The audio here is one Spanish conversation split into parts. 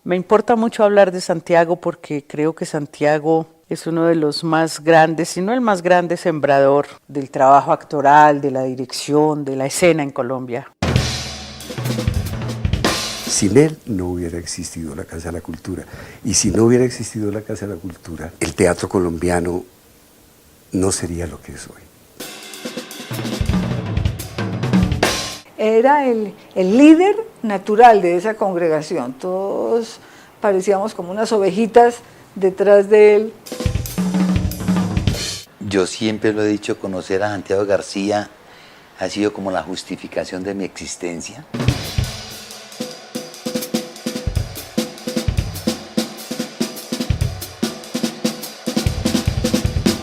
Me importa mucho hablar de Santiago porque creo que Santiago es uno de los más grandes, si no el más grande sembrador del trabajo actoral, de la dirección, de la escena en Colombia. Sin él no hubiera existido la Casa de la Cultura. Y si no hubiera existido la Casa de la Cultura, el teatro colombiano no sería lo que es hoy. Era el líder natural de esa congregación. Todos parecíamos como unas ovejitas detrás de él. Yo siempre lo he dicho, conocer a Santiago García ha sido como la justificación de mi existencia.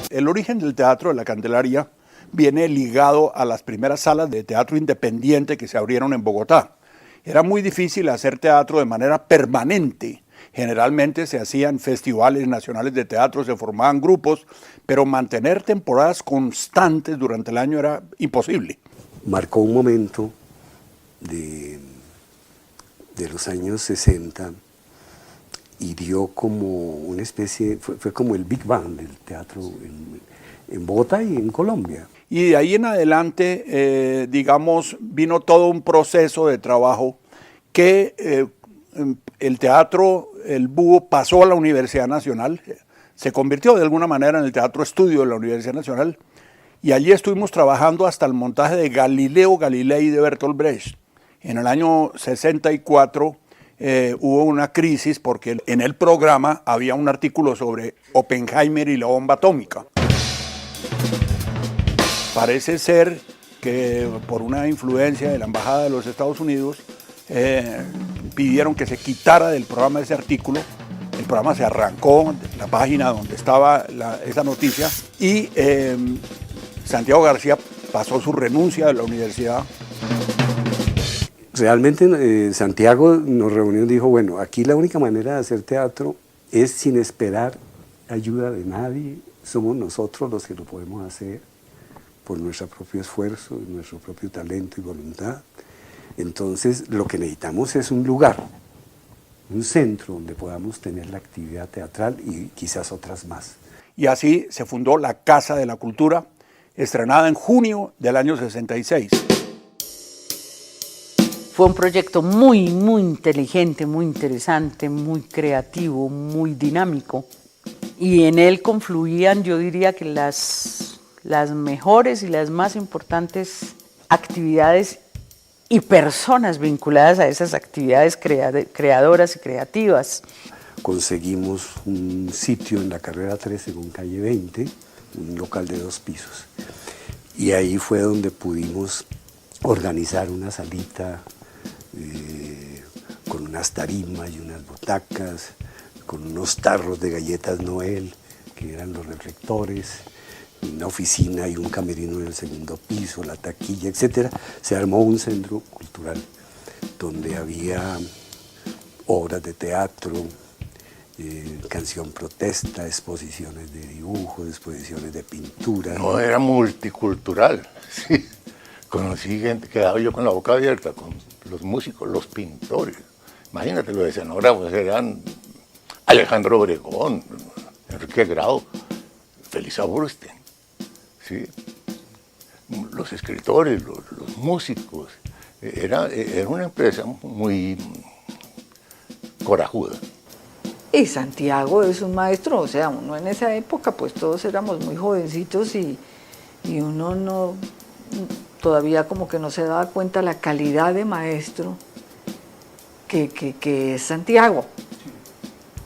El origen del teatro de la Candelaria viene ligado a las primeras salas de teatro independiente que se abrieron en Bogotá. Era muy difícil hacer teatro de manera permanente. Generalmente se hacían festivales nacionales de teatro, se formaban grupos, pero mantener temporadas constantes durante el año era imposible. Marcó un momento de los años 60 y dio como una especie, fue como el Big Bang del teatro en Bogotá y en Colombia. Y de ahí en adelante, digamos, vino todo un proceso de trabajo que el teatro, el Búho, pasó a la Universidad Nacional, se convirtió de alguna manera en el teatro estudio de la Universidad Nacional, y allí estuvimos trabajando hasta el montaje de Galileo Galilei de Bertolt Brecht. En el año 64 hubo una crisis porque en el programa había un artículo sobre Oppenheimer y la bomba atómica. Parece ser que por una influencia de la Embajada de los Estados Unidos pidieron que se quitara del programa ese artículo. El programa se arrancó de la página donde estaba esa noticia y Santiago García pasó su renuncia de la universidad. Realmente Santiago nos reunió y dijo, bueno, aquí la única manera de hacer teatro es sin esperar ayuda de nadie, somos nosotros los que lo podemos hacer por nuestro propio esfuerzo, nuestro propio talento y voluntad. Entonces lo que necesitamos es un lugar, un centro donde podamos tener la actividad teatral y quizás otras más. Y así se fundó la Casa de la Cultura, estrenada en junio del año 66. Fue un proyecto muy inteligente, muy interesante, muy creativo, muy dinámico. Y en él confluían, yo diría que las mejores y las más importantes actividades y personas vinculadas a esas actividades creadoras y creativas. Conseguimos un sitio en la carrera 13 con calle 20, un local de 2 pisos. Y ahí fue donde pudimos organizar una salita con unas tarimas y unas butacas, con unos tarros de galletas Noel, que eran los reflectores, una oficina y un camerino en el segundo piso, la taquilla, etc. Se armó un centro cultural donde había obras de teatro, canción protesta, exposiciones de dibujo, exposiciones de pintura. No, era multicultural, sí. Conocí gente, quedaba yo con la boca abierta, con los músicos, los pintores. Imagínate, los escenógrafos eran Alejandro Obregón, Enrique Grau, Felisa Bursten, ¿sí? Los escritores, los músicos. Era una empresa muy corajuda. Y Santiago es un maestro, o sea, uno en esa época pues todos éramos muy jovencitos y uno no, todavía como que no se daba cuenta la calidad de maestro que es Santiago.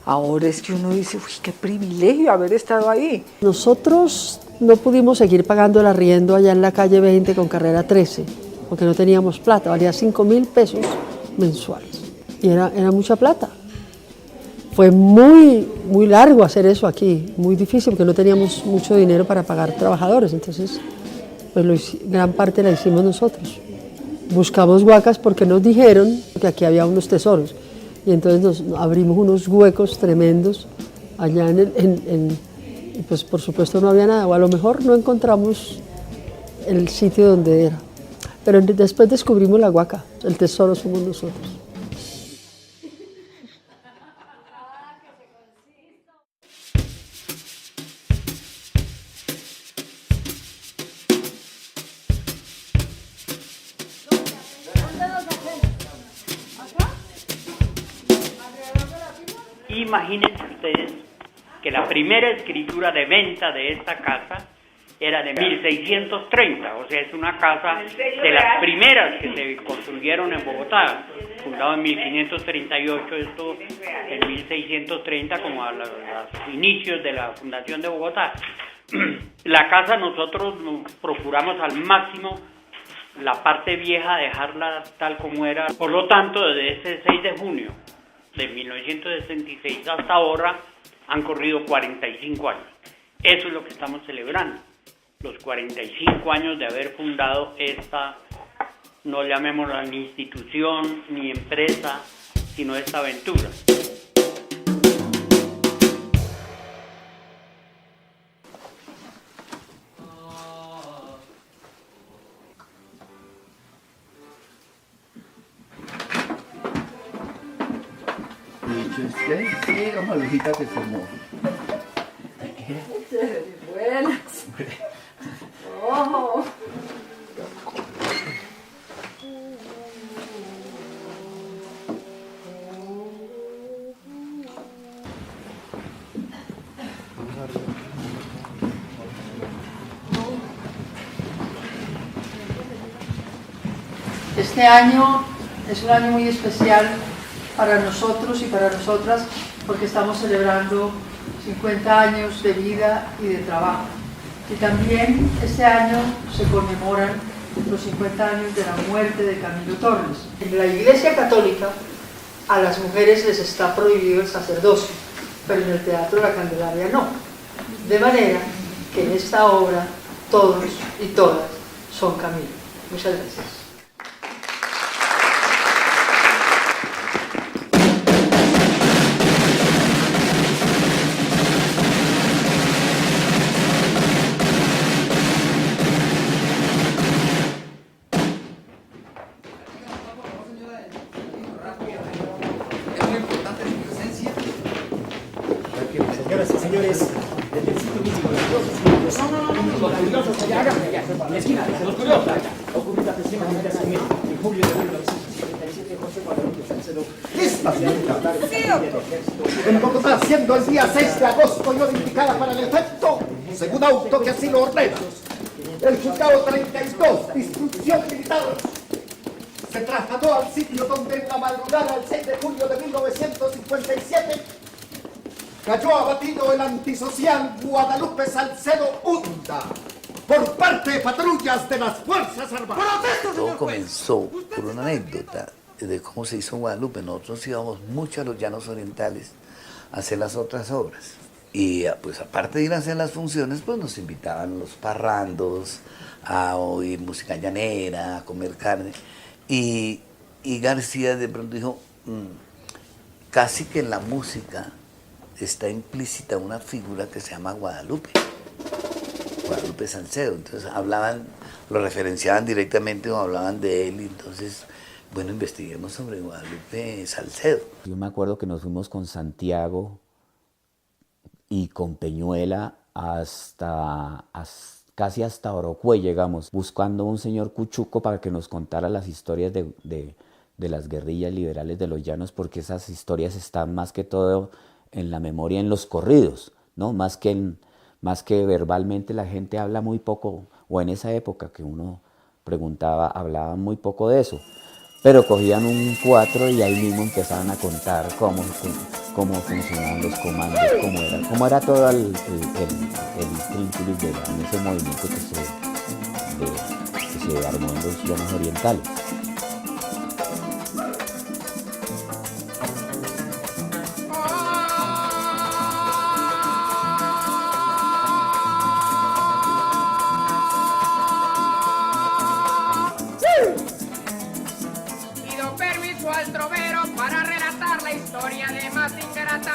Ahora es que uno dice, uy, qué privilegio haber estado ahí. Nosotros no pudimos seguir pagando el arriendo allá en la calle 20 con carrera 13, porque no teníamos plata, valía 5.000 pesos mensuales. Y era mucha plata. Fue muy largo hacer eso aquí, muy difícil, porque no teníamos mucho dinero para pagar trabajadores, entonces pues gran parte la hicimos nosotros. Buscamos huacas porque nos dijeron que aquí había unos tesoros, y entonces nos abrimos unos huecos tremendos allá y pues por supuesto no había nada, o a lo mejor no encontramos el sitio donde era. Pero después descubrimos la huaca, el tesoro somos nosotros. imagínense ustedes que la primera escritura de venta de esta casa era de 1630, o sea, es una casa de las primeras que se construyeron en Bogotá, fundado en 1538, esto en 1630 como a los inicios de la fundación de Bogotá. La casa nosotros procuramos al máximo la parte vieja dejarla tal como era, por lo tanto desde ese 6 de junio de 1966 hasta ahora han corrido 45 años, eso es lo que estamos celebrando. Los 45 años de haber fundado esta, no llamémosla ni institución ni empresa, sino esta aventura. Sí, una viejita que se mueve. Buenas. Oh. Este año es un año muy especial para nosotros y para nosotras porque estamos celebrando 50 años de vida y de trabajo. Y también este año se conmemoran los 50 años de la muerte de Camilo Torres. En la Iglesia Católica a las mujeres les está prohibido el sacerdocio, pero en el Teatro La Candelaria no. De manera que en esta obra todos y todas son Camilo. Muchas gracias. Señoras y señores, desde el sitio místico de los curiosos allá, en la esquina, los curiosos allá, ocurrida aproximadamente hace un mes, en julio de 1977, José Guadalupe Salcedo. ¡Lista, señorita! En Bogotá, siendo el día 6 de agosto y hora indicada para el efecto, según auto que así lo ordena, el juzgado 32, instrucción militar, se trasladó al sitio donde en la madrugada del 6 de julio de 1957 cayó abatido el antisocial Guadalupe Salcedo Hunda por parte de patrullas de las Fuerzas Armadas. Todo comenzó por una anécdota de cómo se hizo Guadalupe. Nosotros íbamos mucho a los llanos orientales a hacer las otras obras. Y pues aparte de ir a hacer las funciones, pues nos invitaban los parrandos a oír música llanera, a comer carne. Y García de pronto dijo, casi que en la música está implícita una figura que se llama Guadalupe Salcedo. Entonces hablaban, lo referenciaban directamente o hablaban de él, y entonces, bueno, investiguemos sobre Guadalupe Salcedo. Yo me acuerdo que nos fuimos con Santiago y con Peñuela casi hasta Orocue llegamos, buscando un señor cuchuco para que nos contara las historias de las guerrillas liberales de los llanos, porque esas historias están más que todo en la memoria, en los corridos, ¿no? Más que verbalmente la gente habla muy poco, o en esa época que uno preguntaba, hablaban muy poco de eso, pero cogían un 4 y ahí mismo empezaban a contar cómo funcionaban los comandos, cómo era todo el intrínculo en ese movimiento que se armó en los llanos orientales.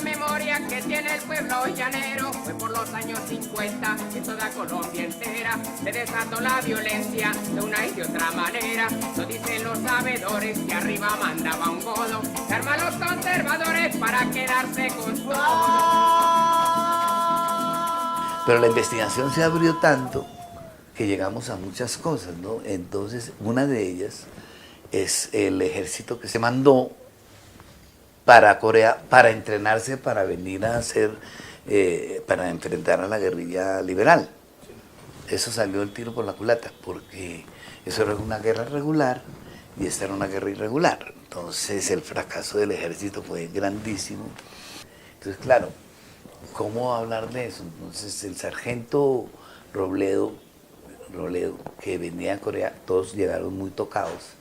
Memoria que tiene el pueblo llanero. Fue por los años 50 en toda Colombia entera se desató la violencia de una y de otra manera. Lo dicen los sabedores que arriba mandaba un godo, se arman los conservadores para quedarse con su Pero la investigación se abrió tanto que llegamos a muchas cosas, ¿no? Entonces, una de ellas es el ejército que se mandó para Corea, para entrenarse, para venir a hacer, para enfrentar a la guerrilla liberal. Eso salió el tiro por la culata, porque eso era una guerra regular y esta era una guerra irregular. Entonces el fracaso del ejército fue grandísimo. Entonces, claro, ¿cómo hablar de eso? Entonces el sargento Robledo, que venía a Corea, todos llegaron muy tocados.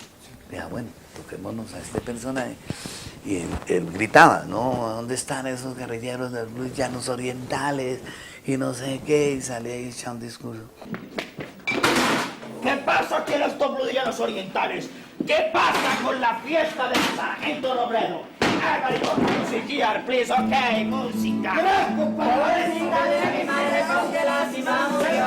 Dijo, bueno, toquémonos a este personaje. Y él gritaba, ¿no? ¿Dónde están esos guerrilleros de los llanos orientales? Y no sé qué, y salía ahí echando un discurso. ¿Qué pasa aquí en estos llanos orientales? ¿Qué pasa con la fiesta del sargento Robledo? Música, please, ok, música. Pobrecita de mi madre, con que lástima murió.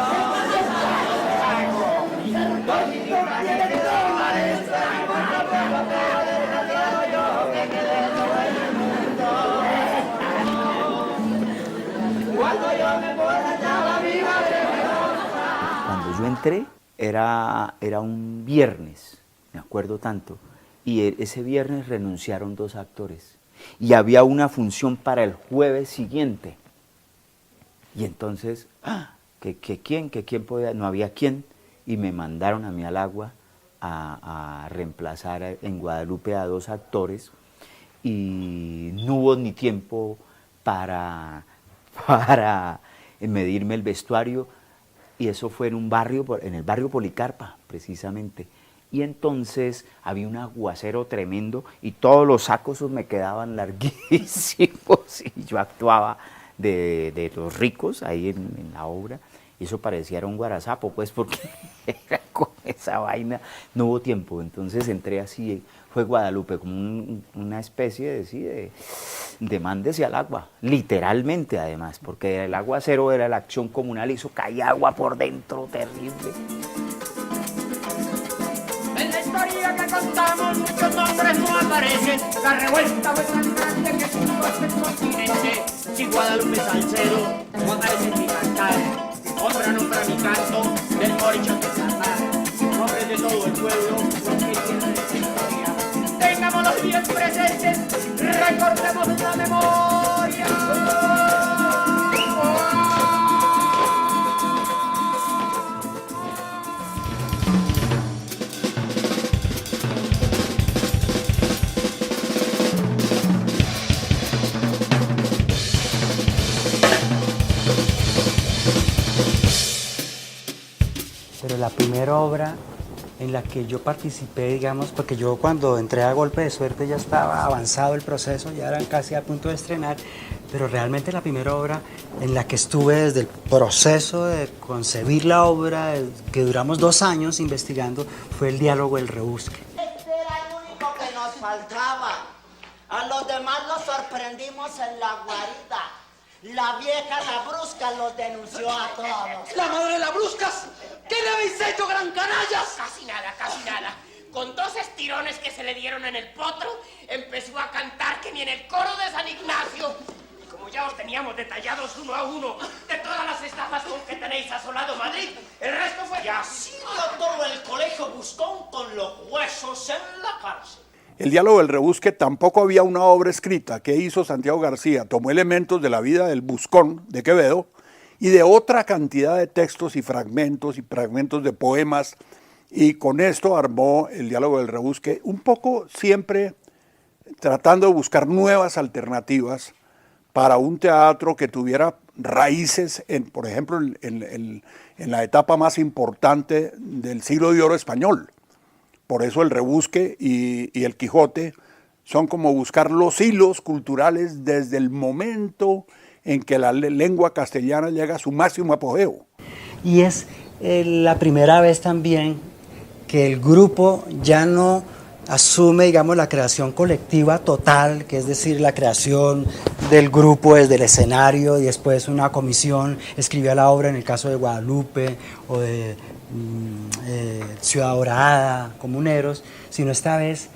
Cuando yo entré era un viernes, me acuerdo tanto, y ese viernes renunciaron 2 actores y había una función para el jueves siguiente. Y entonces, ¿quién podía? No había quién, y me mandaron a mí al agua a reemplazar en Guadalupe a 2 actores, y no hubo ni tiempo para medirme el vestuario, y eso fue en el barrio Policarpa, precisamente. Y entonces había un aguacero tremendo y todos los sacos me quedaban larguísimos y yo actuaba de los ricos ahí en la obra, y eso parecía era un guarazapo, pues, porque era con esa vaina, no hubo tiempo. Entonces entré así, fue Guadalupe, como una especie de mándese al agua, literalmente además, porque el aguacero era la acción comunal y eso caía agua por dentro, terrible. En la historia que contamos muchos nombres no aparecen. La revuelta fue tan grande que tuvo este continente. Si Guadalupe Salcedo no aparece en mi cantar, otra nombra mi canto del moricho de Salvar. Nombres de todo el pueblo, los que tienen esta historia. Tengámoslos bien presentes, recordemos la memoria. Pero la primera obra en la que yo participé, digamos, porque yo cuando entré a Golpe de Suerte ya estaba avanzado el proceso, ya eran casi a punto de estrenar, pero realmente la primera obra en la que estuve desde el proceso de concebir la obra, que duramos 2 años investigando, fue El diálogo del rebusque. Este era el único que nos faltaba. A los demás los sorprendimos en la guarida. La vieja La Brusca los denunció a todos. ¡La madre de la Bruscas! ¿Qué le habéis hecho, gran canallas? Casi nada, casi nada. Con 2 estirones que se le dieron en el potro, empezó a cantar que ni en el coro de San Ignacio. Y como ya os teníamos detallados uno a uno de todas las estafas con que tenéis asolado Madrid, el resto fue... Y así dio todo el colegio Buscón con los huesos en la cárcel. El diálogo del rebusque tampoco había una obra escrita que hizo Santiago García. Tomó elementos de la vida del Buscón de Quevedo y de otra cantidad de textos y fragmentos de poemas, y con esto armó el diálogo del rebusque, un poco siempre tratando de buscar nuevas alternativas para un teatro que tuviera raíces, por ejemplo, en la etapa más importante del siglo de oro español. Por eso el rebusque y el Quijote son como buscar los hilos culturales desde el momento en que la lengua castellana llega a su máximo apogeo. Y es la primera vez también que el grupo ya no asume, digamos, la creación colectiva total, que es decir, la creación del grupo desde el escenario y después una comisión escribía la obra, en el caso de Guadalupe o de Ciudad Dorada, Comuneros, sino esta vez,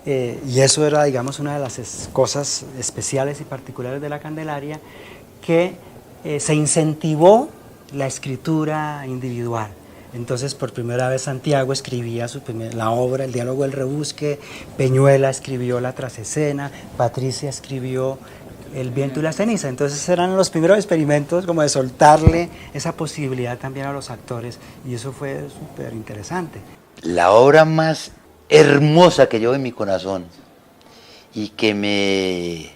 y eso era, digamos, una de las cosas especiales y particulares de la Candelaria, que se incentivó la escritura individual. Entonces, por primera vez Santiago escribía la obra, el diálogo del rebusque, Peñuela escribió la trasescena, Patricia escribió El viento y la ceniza. Entonces eran los primeros experimentos como de soltarle esa posibilidad también a los actores, y eso fue súper interesante. La obra más hermosa que llevo en mi corazón y que me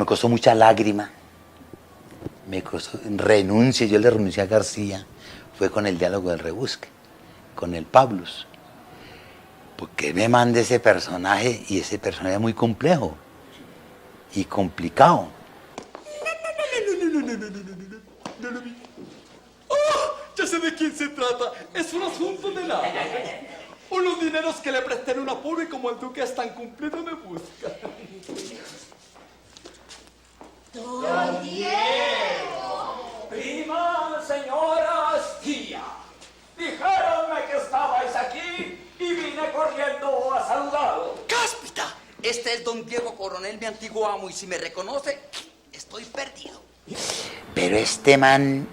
costó mucha lágrima, me costó renuncia, yo le renuncié a García, fue con el diálogo del rebusque, con el Pablus, porque me manda ese personaje, y ese personaje es muy complejo y complicado. Ya sé de quién se trata. Es un asunto de nada. Unos dineros que le presté en un apuro y como el duque es tan cumplido me busca. ¡Don Diego! Prima, señoras, tía. Dijeronme que estabais aquí y vine corriendo a saludaros. ¡Cáspita! Este es don Diego Coronel, mi antiguo amo, y si me reconoce, estoy perdido. Pero este man,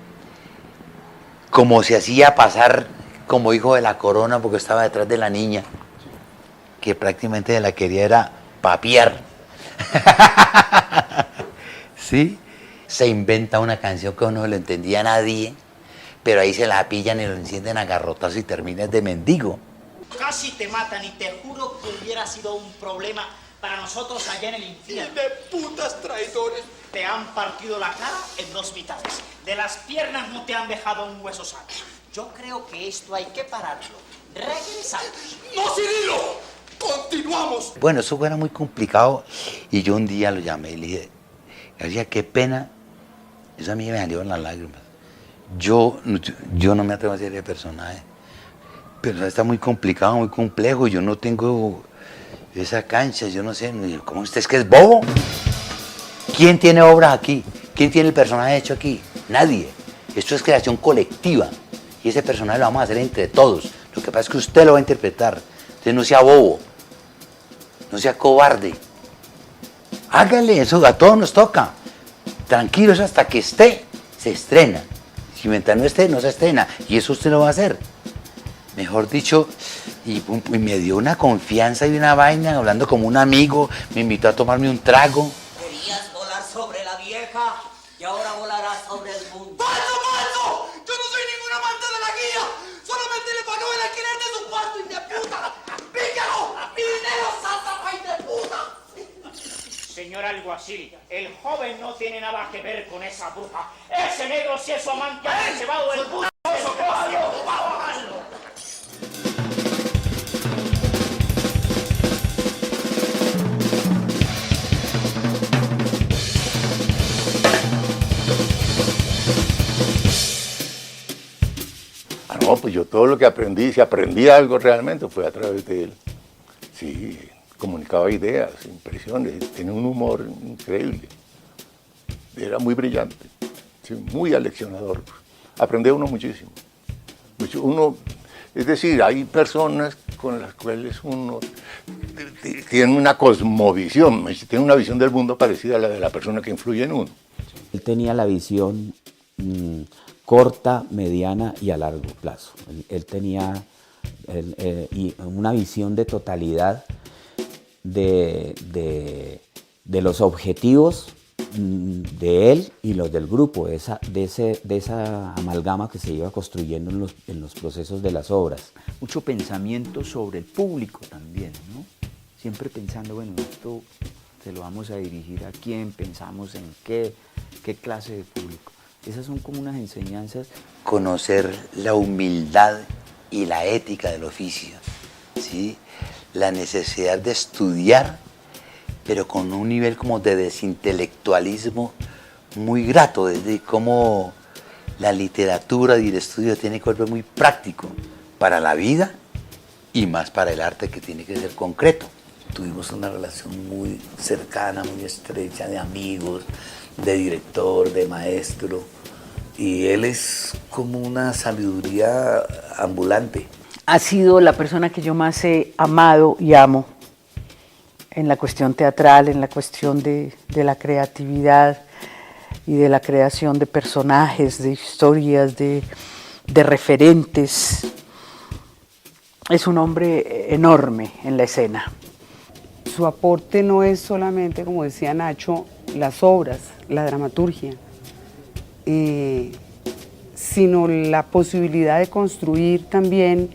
como se hacía pasar como hijo de la corona porque estaba detrás de la niña, que prácticamente la quería era papiar. ¿Sí? Se inventa una canción que no le entendía a nadie, pero ahí se la pillan y lo encienden a garrotazos y terminas de mendigo. Casi te matan y te juro que hubiera sido un problema para nosotros allá en el infierno. ¡De putas traidores! Te han partido la cara en 2 mitades. De las piernas no te han dejado un hueso sano. Yo creo que esto hay que pararlo. Regresamos. ¡No, Cirilo! ¡Continuamos! Bueno, eso era muy complicado y yo un día lo llamé y le dije, García, qué pena, eso a mí me salieron las lágrimas. Yo no me atrevo a hacer ese personaje, pero está muy complicado, muy complejo, yo no tengo esa cancha, yo no sé, ¿cómo usted es que es bobo? ¿Quién tiene obras aquí? ¿Quién tiene el personaje hecho aquí? Nadie. Esto es creación colectiva y ese personaje lo vamos a hacer entre todos. Lo que pasa es que usted lo va a interpretar. Entonces no sea bobo, no sea cobarde. Hágale, eso a todos nos toca. Tranquilos hasta que esté, se estrena. Si mientras no esté, no se estrena. Y eso usted lo va a hacer. Mejor dicho, y me dio una confianza y una vaina, hablando como un amigo, me invitó a tomarme un trago. Querías volar sobre la vieja y ahora volarás sobre el mundo. ¡Falso, falso! Yo no soy ningún amante de la guía. Solamente le pagaba el alquiler de su cuarto, y de puta. ¡Pícaro! ¡Mi dinero, santa país de puta! Señor alguacil, el joven no tiene nada que ver con esa bruja. Ese negro sí es su amante, ha llevado el puto. No, pues yo todo lo que aprendí, si aprendí algo realmente, fue a través de él. Sí, comunicaba ideas, impresiones, tenía un humor increíble. Era muy brillante, sí, muy aleccionador. Aprende uno muchísimo. Es decir, hay personas con las cuales uno tiene una cosmovisión, tiene una visión del mundo parecida a la de la persona que influye en uno. Él tenía la visión corta, mediana y a largo plazo. Él tenía una visión de totalidad de los objetivos de él y los del grupo, de esa amalgama que se iba construyendo en los procesos de las obras. Mucho pensamiento sobre el público también, ¿no? Siempre pensando, bueno, esto se lo vamos a dirigir a quién, pensamos en qué clase de público. Esas son como unas enseñanzas. Conocer la humildad y la ética del oficio, ¿sí? La necesidad de estudiar, pero con un nivel como de desintelectualismo muy grato, desde cómo la literatura y el estudio tiene que volver muy práctico para la vida y más para el arte, que tiene que ser concreto. Tuvimos una relación muy cercana, muy estrecha, de amigos, de director, de maestro, y él es como una sabiduría ambulante. Ha sido la persona que yo más he amado y amo en la cuestión teatral, en la cuestión de la creatividad y de la creación de personajes, de historias, de de referentes. Es un hombre enorme en la escena. Su aporte no es solamente, como decía Nacho, las obras, la dramaturgia, sino la posibilidad de construir también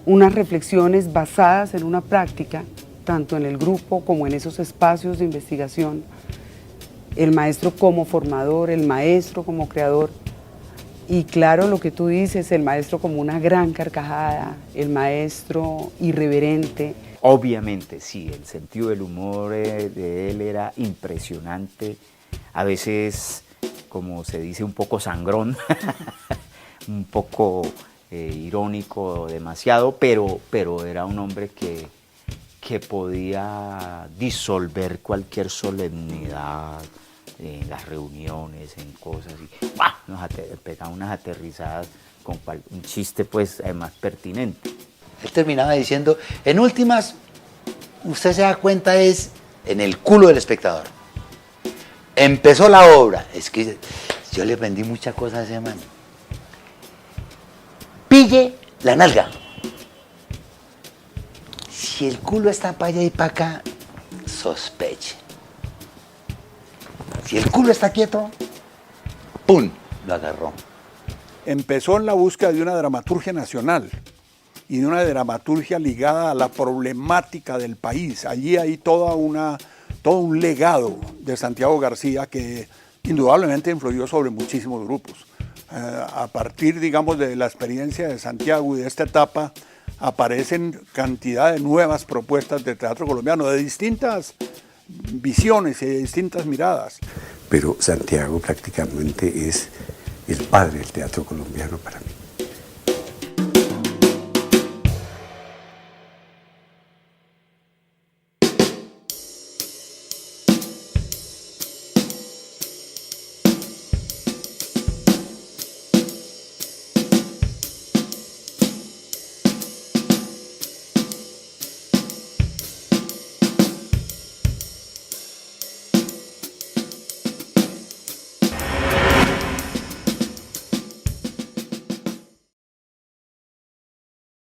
unas reflexiones basadas en una práctica, tanto en el grupo como en esos espacios de investigación. El maestro como formador, el maestro como creador, y claro, lo que tú dices, el maestro como una gran carcajada, el maestro irreverente. Obviamente, sí, el sentido del humor de él era impresionante, a veces, como se dice, un poco sangrón, un poco irónico demasiado, pero era un hombre que podía disolver cualquier solemnidad en las reuniones, en cosas, y nos pegaba unas aterrizadas con un chiste pues además pertinente. Él terminaba diciendo, en últimas, usted se da cuenta es en el culo del espectador. Empezó la obra, es que yo le aprendí muchas cosas a ese man. Pille la nalga. Si el culo está para allá y para acá, sospeche. Si el culo está quieto, ¡pum!, lo agarró. Empezó en la búsqueda de una dramaturgia nacional y de una dramaturgia ligada a la problemática del país. Allí hay todo un legado de Santiago García que indudablemente influyó sobre muchísimos grupos. A partir, digamos, de la experiencia de Santiago y de esta etapa, aparecen cantidad de nuevas propuestas de teatro colombiano, de distintas visiones y de distintas miradas. Pero Santiago prácticamente es el padre del teatro colombiano para mí.